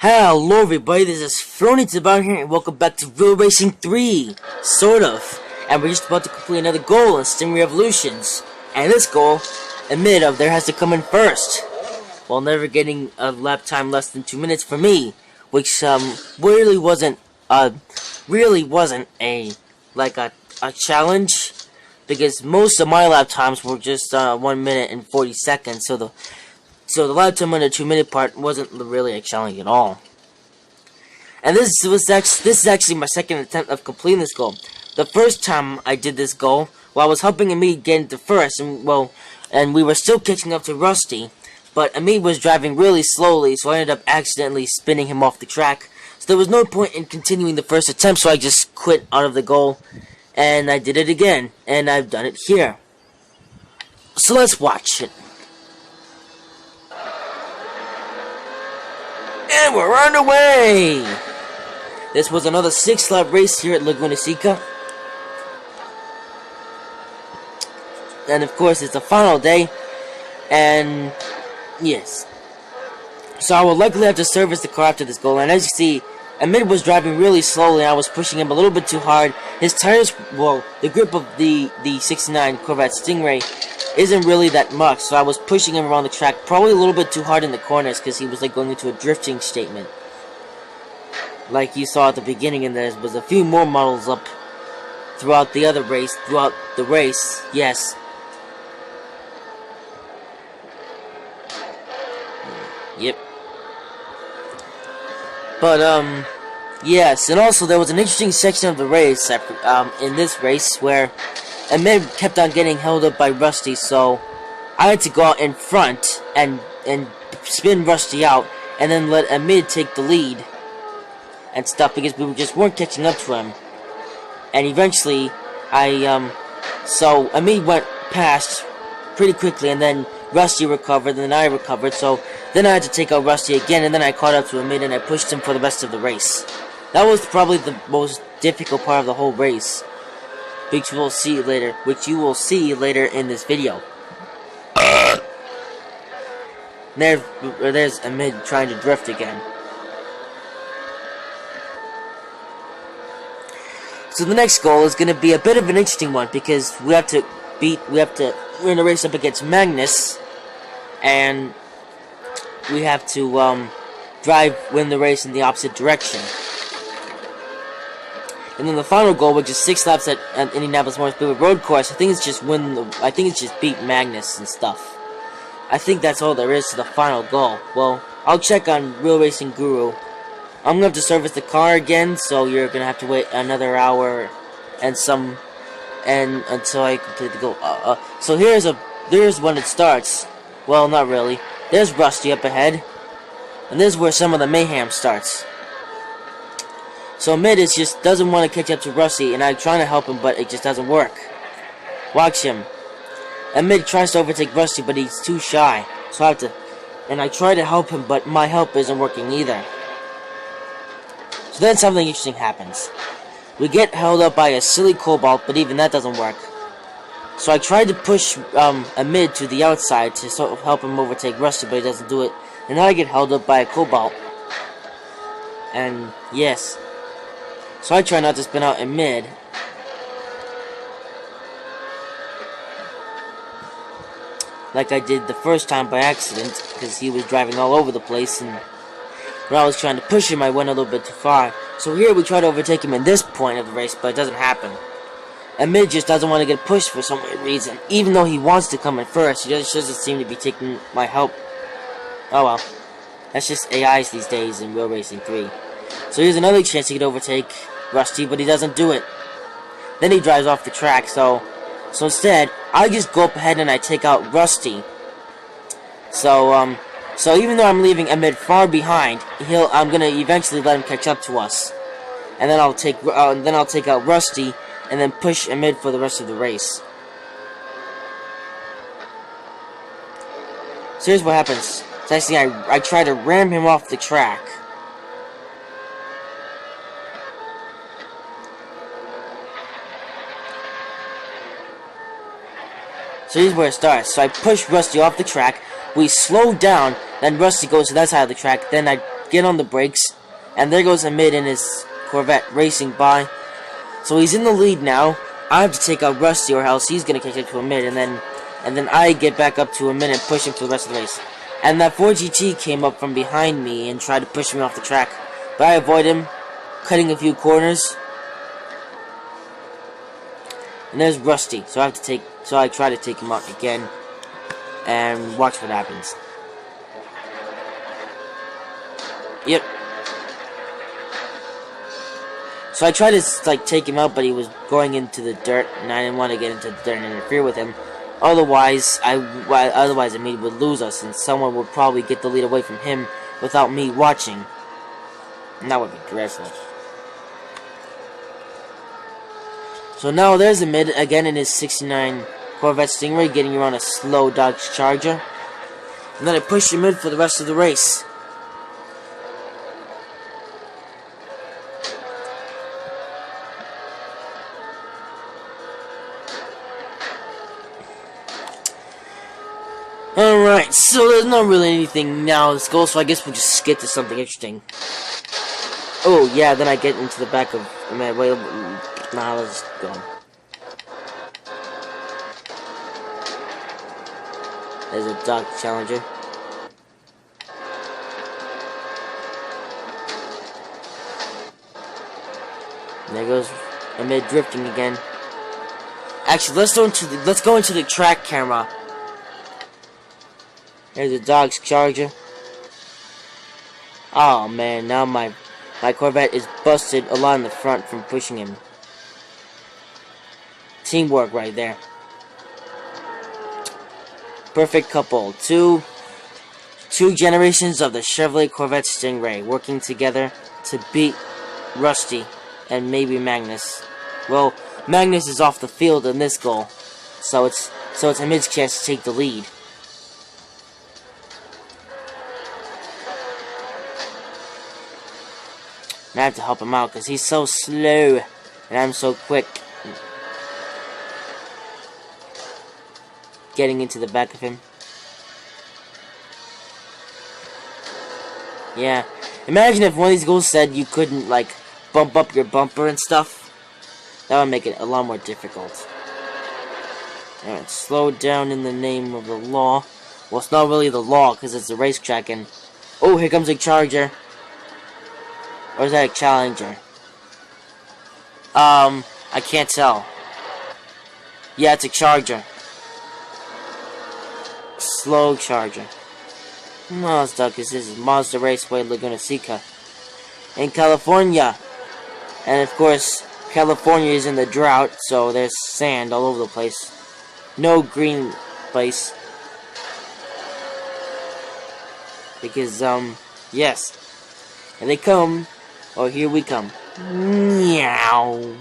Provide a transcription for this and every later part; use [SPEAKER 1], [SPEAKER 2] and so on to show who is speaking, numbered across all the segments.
[SPEAKER 1] Hello everybody, this is Flonix about here and welcome back to Real Racing 3, sort of. And we're just about to complete another goal in Stingray Evolutions. And this goal, admit of there has to come in first, while never getting a lap time less than 2 minutes for me, which really wasn't a challenge, because most of my lap times were just 1 minute and 40 seconds, so the lap time under 2 minute part wasn't really a challenge at all. And this is actually my second attempt of completing this goal. The first time I did this goal, I was helping Amit get into first, and we were still catching up to Rusty, but Amit was driving really slowly, so I ended up accidentally spinning him off the track. So there was no point in continuing the first attempt, so I just quit out of the goal, and I did it again, and I've done it here. So let's watch it. And we're on the way! This was another 6-lap race here at Laguna Seca. And of course, it's the final day. And yes. So I will likely have to service the car after this goal. And as you see, Amit was driving really slowly and I was pushing him a little bit too hard. His tires, well, the grip of the 69 Corvette Stingray isn't really that much, so I was pushing him around the track probably a little bit too hard in the corners because he was like going into a drifting statement. Like you saw at the beginning, and there was a few more models up throughout the race, yes. Yep. But, yes, and also there was an interesting section of the race, in this race, where Amit kept on getting held up by Rusty, so I had to go out in front and spin Rusty out, and then let Amit take the lead and stuff, because we just weren't catching up to him. And eventually, so Amit went past pretty quickly, and then Rusty recovered, and then I recovered, so then I had to take out Rusty again, and then I caught up to Amit, and I pushed him for the rest of the race. That was probably the most difficult part of the whole race, which you will see later in this video. There's Amit trying to drift again. So the next goal is going to be a bit of an interesting one, because we're in a race up against Magnus, and we have to win the race in the opposite direction. And then the final goal, which is 6 laps at Indianapolis Motor Speedway Road Course, I think it's just beat Magnus and stuff. I think that's all there is to the final goal. Well, I'll check on Real Racing Guru. I'm gonna have to service the car again, so you're gonna have to wait another hour and until I complete the goal. So there's when it starts. Well, not really. There's Rusty up ahead, and this is where some of the mayhem starts. So Amit just doesn't want to catch up to Rusty, and I'm trying to help him, but it just doesn't work. Watch him. Amit tries to overtake Rusty, but he's too shy. So I try to help him, but my help isn't working either. So then something interesting happens. We get held up by a silly Cobalt, but even that doesn't work. So I tried to push Amit to the outside to sort of help him overtake Rusty, but he doesn't do it. And now I get held up by a Cobalt. And yes. So I try not to spin out in mid. Like I did the first time by accident, because he was driving all over the place, and when I was trying to push him, I went a little bit too far. So here we try to overtake him in this point of the race, but it doesn't happen. And Mid just doesn't want to get pushed for some weird reason. Even though he wants to come in first, he just doesn't seem to be taking my help. Oh well. That's just AIs these days in Real Racing 3. So here's another chance he could overtake Rusty, but he doesn't do it. Then he drives off the track, so instead, I just go up ahead and I take out Rusty. So even though I'm leaving Amit far behind, I'm gonna eventually let him catch up to us. And then I'll take out Rusty and then push Amit for the rest of the race. So here's what happens. So actually, I try to ram him off the track. So here's where it starts. So I push Rusty off the track. We slow down. Then Rusty goes to that side of the track. Then I get on the brakes, and there goes Hamid in his Corvette racing by. So he's in the lead now. I have to take out Rusty, or else he's gonna catch up to Hamid, and then I get back up to Hamid and push him for the rest of the race. And that 4GT came up from behind me and tried to push me off the track, but I avoid him, cutting a few corners. And there's Rusty, so I try to take him out again, and watch what happens. Yep. So I tried to take him out, but he was going into the dirt, and I didn't want to get into the dirt and interfere with him. Otherwise, Hamid would lose us, and someone would probably get the lead away from him without me watching. And that would be dreadful. So now there's Hamid again in his 69 Corvette Stingray, getting around a slow Dodge Charger. And then I push him in for the rest of the race. Alright, so there's not really anything now let's go, so I guess we'll just skip to something interesting. Oh, yeah, then I get into the back of... Man, wait, nah, let's go. There's a Dodge Challenger. And there goes Hamid drifting again. Actually, let's go into the track camera. There's a Dodge Charger. Oh man, now my Corvette is busted a lot in the front from pushing him. Teamwork right there. Perfect couple. Two generations of the Chevrolet Corvette Stingray working together to beat Rusty and maybe Magnus. Well, Magnus is off the field in this goal, so it's Hamid's chance to take the lead. And I have to help him out because he's so slow and I'm so quick. Getting into the back of him. Yeah. Imagine if one of these goals said you couldn't, like, bump up your bumper and stuff. That would make it a lot more difficult. Alright, slow down in the name of the law. Well, it's not really the law because it's a racetrack and... Oh, here comes a Charger. Or is that a Challenger? I can't tell. Yeah, it's a Charger. Slow Charger. No, it's not, because this is Mazda Raceway Laguna Seca in California. And of course, California is in the drought, so there's sand all over the place. No green place. Because, yes. And they come. Oh, here we come. Meow.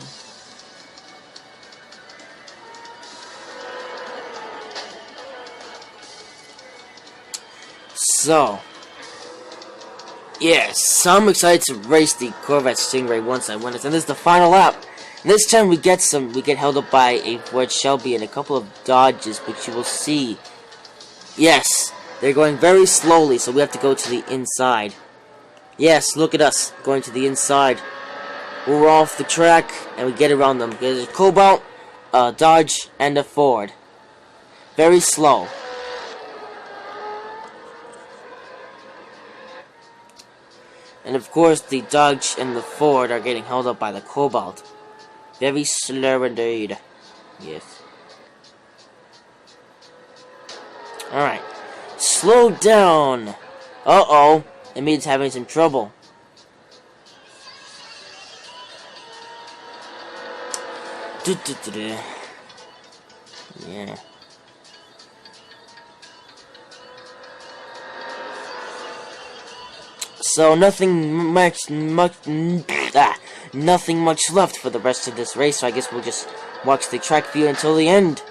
[SPEAKER 1] So, yes, I'm excited to race the Corvette Stingray once I win it, and this is the final lap. And this time we get held up by a Ford Shelby and a couple of Dodges, which you will see. Yes, they're going very slowly, so we have to go to the inside. Yes, look at us going to the inside. We're off the track, and we get around them. There's a Cobalt, a Dodge, and a Ford. Very slow. And of course, the Dodge and the Ford are getting held up by the Cobalt. Very slow indeed. Yes. Alright. Slow down. Uh-oh. It means having some trouble. Yeah. So nothing much left for the rest of this race, so I guess we'll just watch the track view until the end.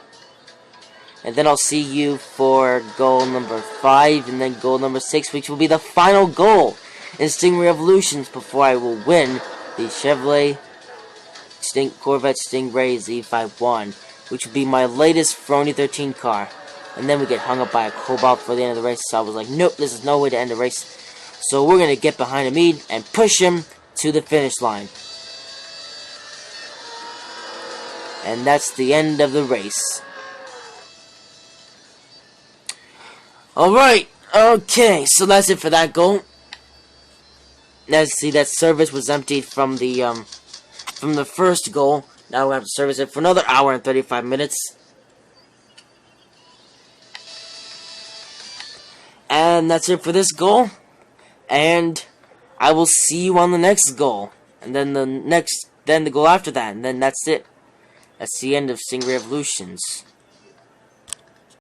[SPEAKER 1] And then I'll see you for goal number 5 and then goal number 6, which will be the final goal in Stingray Evolutions before I will win the Chevrolet Corvette Stingray Z51, which will be my latest Frony 13 car. And then we get hung up by a Cobalt for the end of the race, so I was like, nope, this is no way to end the race. So we're going to get behind Hamid and push him to the finish line. And that's the end of the race. Alright, okay, so that's it for that goal. Let's see, that service was emptied from the first goal. Now we have to service it for another hour and 35 minutes. And that's it for this goal. And I will see you on the next goal. And then the goal after that. And then that's it. That's the end of Stingray Evolutions.